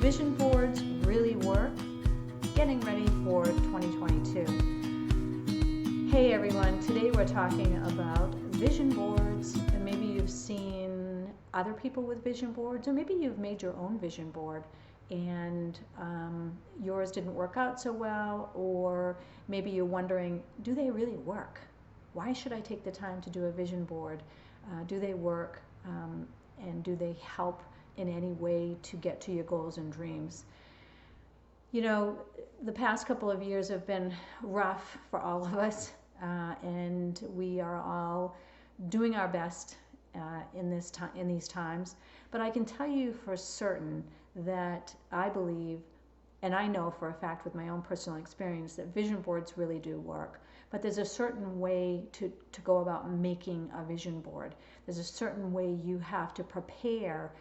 vision boards really work? Getting ready for 2022. Hey everyone, today we're talking about vision boards, and maybe you've seen other people with vision boards, or maybe you've made your own vision board and yours didn't work out so well, or maybe you're wondering, do they really work? Why should I take the time to do a vision board? Do they work? And do they help in any way to get to your goals and dreams? You know, the past couple of years have been rough for all of us, and we are all doing our best in these times. But I can tell you for certain that I believe, and I know for a fact with my own personal experience, that vision boards really do work. But there's a certain way to go about making a vision board. There's a certain way you have to prepare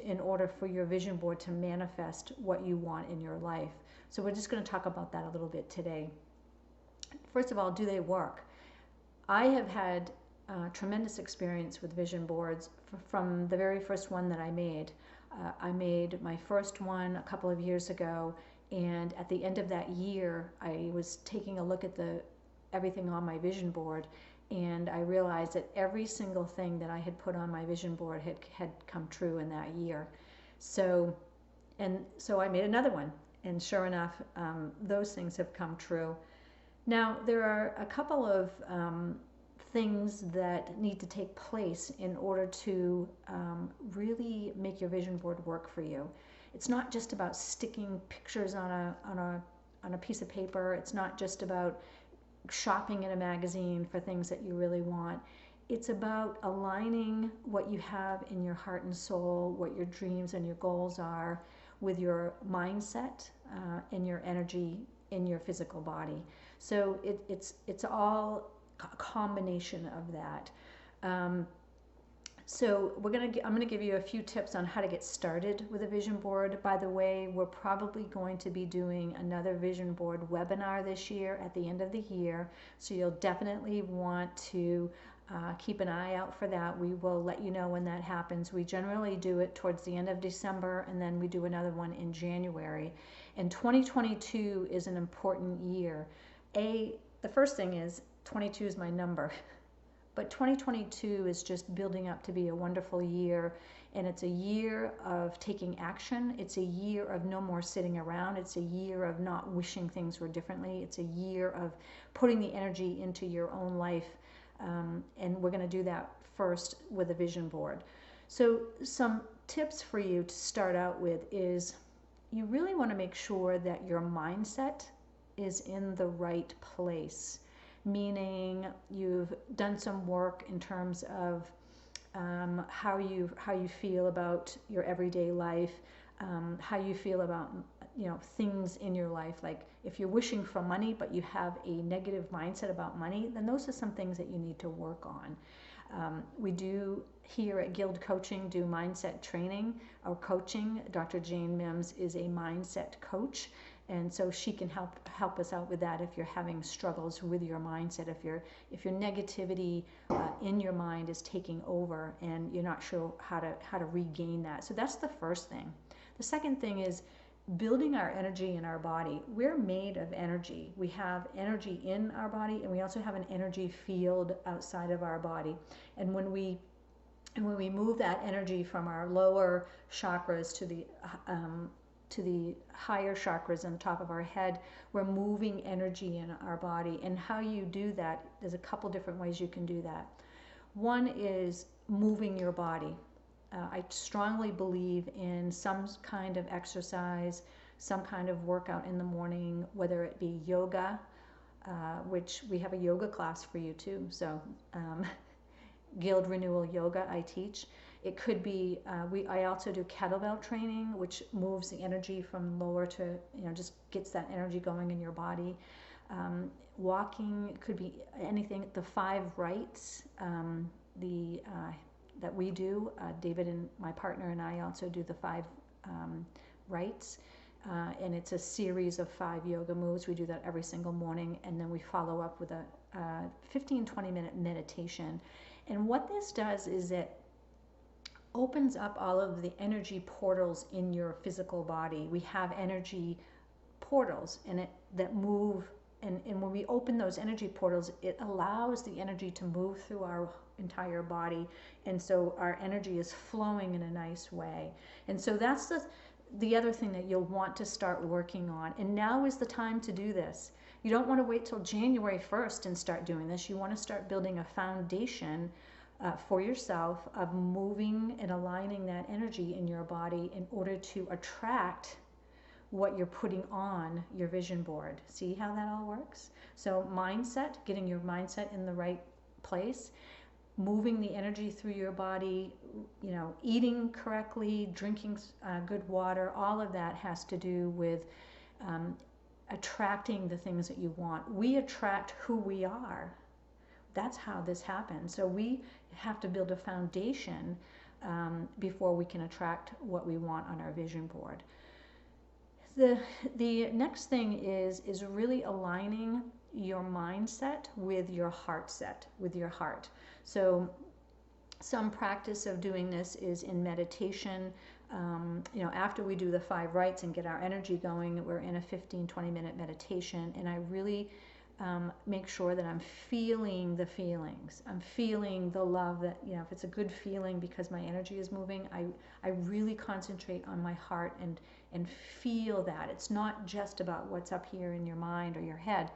in order for your vision board to manifest what you want in your life. So we're just going to talk about that a little bit today. First of all, do they work? I have had tremendous experience with vision boards from the very first one that I made. I made my first one a couple of years ago, and at the end of that year, I was taking a look at everything on my vision board, and I realized that every single thing that I had put on my vision board had come true in that year. So I made another one, and sure enough, those things have come true. Now, there are a couple of things that need to take place in order to really make your vision board work for you. It's not just about sticking pictures on a piece of paper. It's not just about shopping in a magazine for things that you really want. It's about aligning what you have in your heart and soul, what your dreams and your goals are, with your mindset and your energy in your physical body. So it's all a combination of that. So I'm gonna give you a few tips on how to get started with a vision board. By the way, we're probably going to be doing another vision board webinar this year at the end of the year. So you'll definitely want to keep an eye out for that. We will let you know when that happens. We generally do it towards the end of December, and then we do another one in January. And 2022 is an important year. The first thing is 22 is my number. But 2022 is just building up to be a wonderful year, and it's a year of taking action. It's a year of no more sitting around. It's a year of not wishing things were differently. It's a year of putting the energy into your own life, and we're going to do that first with a vision board. So some tips for you to start out with is you really want to make sure that your mindset is in the right place. Meaning you've done some work in terms of how you feel about your everyday life, how you feel about things in your life. Like if you're wishing for money but you have a negative mindset about money, then those are some things that you need to work on. We do here at GILD Coaching do mindset training or coaching. Dr. Jane Mims is a mindset coach. And so she can help us out with that if you're having struggles with your mindset, if your negativity in your mind is taking over and you're not sure how to regain that. So that's the first thing. The second thing is building our energy in our body. We're made of energy. We have energy in our body, and we also have an energy field outside of our body. And when we move that energy from our lower chakras to the higher chakras on the top of our head, we're moving energy in our body. And how you do that, there's a couple different ways you can do that. One is moving your body. I strongly believe in some kind of exercise, some kind of workout in the morning, whether it be yoga, which we have a yoga class for you too. So GILD Renewal Yoga I teach. It could be, I also do kettlebell training, which moves the energy from lower to, just gets that energy going in your body. Walking, it could be anything. The 5 rights that we do, David and my partner and I also do the 5 rights. And it's a series of 5 yoga moves. We do that every single morning, and then we follow up with a 15-20 minute meditation. And what this does is that opens up all of the energy portals in your physical body. We have energy portals that move, and when we open those energy portals, it allows the energy to move through our entire body, and so our energy is flowing in a nice way. And so that's the other thing that you'll want to start working on. And now is the time to do this. You don't want to wait till January 1st and start doing this. You want to start building a foundation for yourself of moving and aligning that energy in your body in order to attract what you're putting on your vision board. See how that all works? So mindset, getting your mindset in the right place, moving the energy through your body, eating correctly, drinking good water, all of that has to do with attracting the things that you want. We attract who we are. That's how this happens. So we have to build a foundation before we can attract what we want on our vision board. The next thing is really aligning your mindset with your heart set, with your heart. So some practice of doing this is in meditation. After we do the 5 rites and get our energy going, we're in a 15-20 minute meditation, and I really make sure that I'm feeling the feelings. I'm feeling the love that, if it's a good feeling because my energy is moving, I really concentrate on my heart and feel that. It's not just about what's up here in your mind or your head.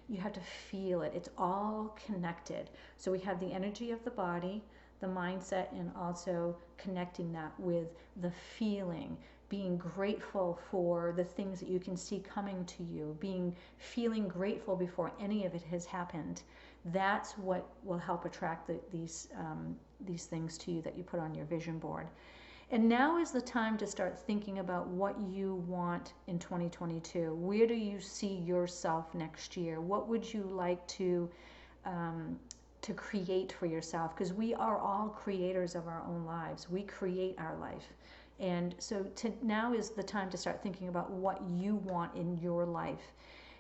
You have to feel it. It's all connected. So we have the energy of the body, the mindset, and also connecting that with the feeling, being grateful for the things that you can see coming to you, feeling grateful before any of it has happened. That's what will help attract these things to you that you put on your vision board. And now is the time to start thinking about what you want in 2022. Where do you see yourself next year? What would you like to create for yourself? Because we are all creators of our own lives. We create our life. And so now is the time to start thinking about what you want in your life.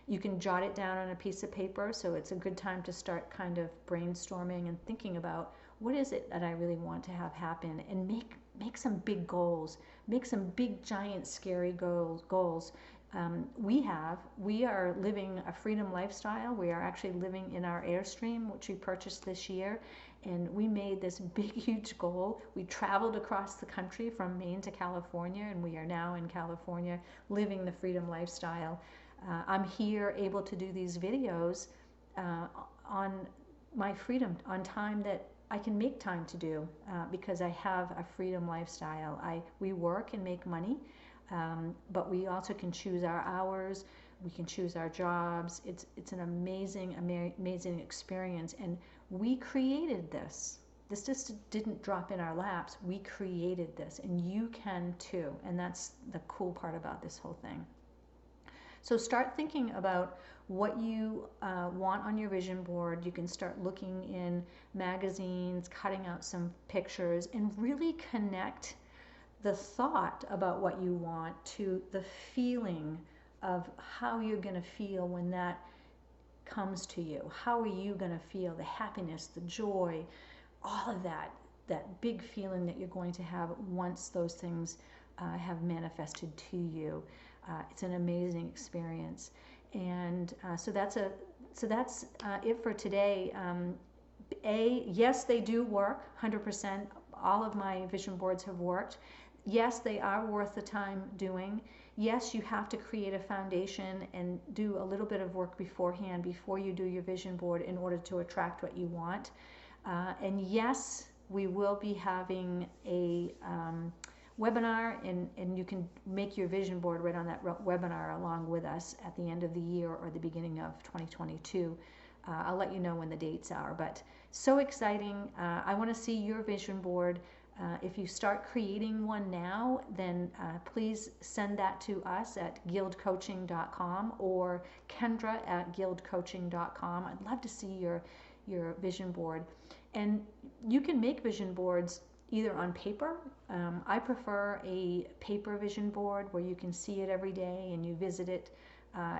You can jot it down on a piece of paper, so it's a good time to start kind of brainstorming and thinking about what is it that I really want to have happen, and make some big goals, make some big, giant, scary goals. We are living a freedom lifestyle. We are actually living in our Airstream, which we purchased this year, and we made this big, huge goal. We traveled across the country from Maine to California, and we are now in California living the freedom lifestyle. I'm here able to do these videos on my freedom, on time that I can make time to do because I have a freedom lifestyle. We work and make money, but we also can choose our hours. We can choose our jobs. It's an amazing experience, and we created this. This just didn't drop in our laps. We created this, and you can too. And that's the cool part about this whole thing. So start thinking about what you want on your vision board. You can start looking in magazines, cutting out some pictures, and really connect the thought about what you want to the feeling of how you're going to feel when that comes to you. How are you going to feel? The happiness, the joy, all of that big feeling that you're going to have once those things have manifested to you. It's an amazing experience, and so that's it for today. Yes, they do work 100%. All of my vision boards have worked. Yes, they are worth the time doing. Yes, you have to create a foundation and do a little bit of work beforehand before you do your vision board in order to attract what you want. And yes, we will be having a webinar, and you can make your vision board right on that webinar along with us at the end of the year or the beginning of 2022. I'll let you know when the dates are, but so exciting. I want to see your vision board. If you start creating one now, then please send that to us at gildcoaching.com or kendra@gildcoaching.com. I'd love to see your vision board. And you can make vision boards either on paper. I prefer a paper vision board where you can see it every day and you visit it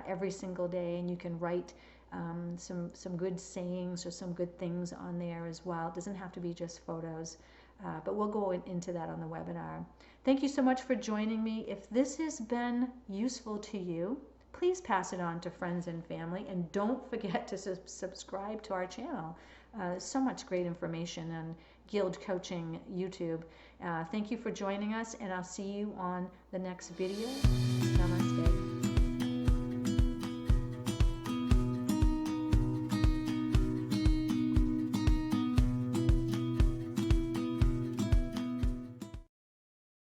every single day, and you can write some good sayings or some good things on there as well. It doesn't have to be just photos. But we'll go into that on the webinar. Thank you so much for joining me. If this has been useful to you, please pass it on to friends and family, and don't forget to subscribe to our channel. So much great information on GILD Coaching YouTube. Thank you for joining us, and I'll see you on the next video. Namaste.